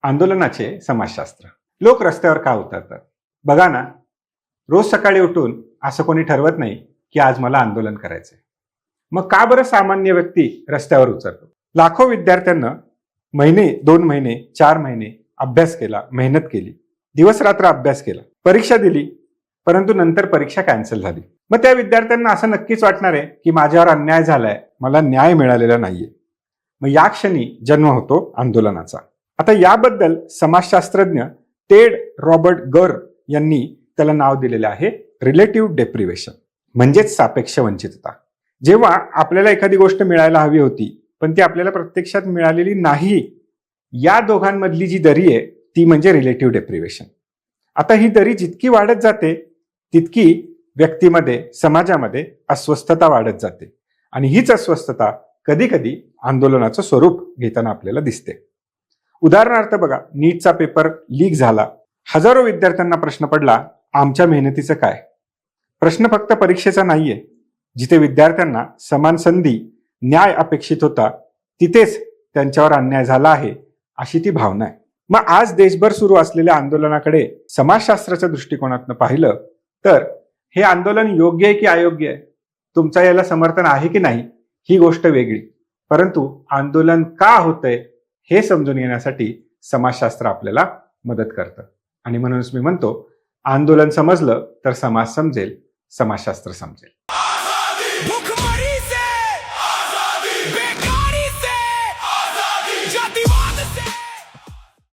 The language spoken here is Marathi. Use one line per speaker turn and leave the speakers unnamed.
आंदोलनाचे समाजशास्त्र. लोक रस्त्यावर का उतरतात? बघा ना, रोज सकाळी उठून असं कोणी ठरवत नाही की आज मला आंदोलन करायचंय. मग का बरं सामान्य व्यक्ती रस्त्यावर उतरतो? लाखो विद्यार्थ्यांना महिने, 2 महिने, 4 महिने अभ्यास केला, मेहनत केली, दिवस रात्र अभ्यास केला, परीक्षा दिली, परंतु नंतर परीक्षा कॅन्सल झाली. मग त्या विद्यार्थ्यांना असं नक्कीच वाटणार आहे की माझ्यावर अन्याय झालाय, मला न्याय मिळालेला नाहीये. मग या क्षणी जन्म होतो आंदोलनाचा. आता याबद्दल समाजशास्त्रज्ञ टेड रॉबर्ट गर यांनी त्याला नाव दिलेलं आहे रिलेटिव्ह डेप्रिवेशन, म्हणजेच सापेक्ष वंचितता. जेव्हा आपल्याला एखादी गोष्ट मिळायला हवी होती पण ती आपल्याला प्रत्यक्षात मिळालेली नाही, या दोघांमधली जी दरी आहे ती म्हणजे रिलेटिव्ह डेप्रिवेशन. आता ही दरी जितकी वाढत जाते तितकी व्यक्तीमध्ये, समाजामध्ये अस्वस्थता वाढत जाते आणि हीच अस्वस्थता कधी कधी आंदोलनाचं स्वरूप घेताना आपल्याला दिसते. उदाहरणार्थ बघा, नीटचा पेपर लीक झाला, हजारो विद्यार्थ्यांना प्रश्न पडला, आमच्या मेहनतीचं काय? प्रश्न फक्त परीक्षेचा नाहीये. जिथे विद्यार्थ्यांना समान संधी, न्याय अपेक्षित होता, तिथेच त्यांच्यावर अन्याय झाला आहे, अशी ती भावना आहे. मग आज देशभर सुरू असलेल्या आंदोलनाकडे समाजशास्त्राच्या दृष्टिकोनातून पाहिलं तर हे आंदोलन योग्य आहे की अयोग्य आहे, तुमचा याला समर्थन आहे की नाही, ही गोष्ट वेगळी. परंतु आंदोलन का होतंय हे समजून घेण्यासाठी समाजशास्त्र आपल्याला मदत करतं. आणि म्हणूनच मी म्हणतो, आंदोलन समजलं तर समाज समजेल, समाजशास्त्र समजेल.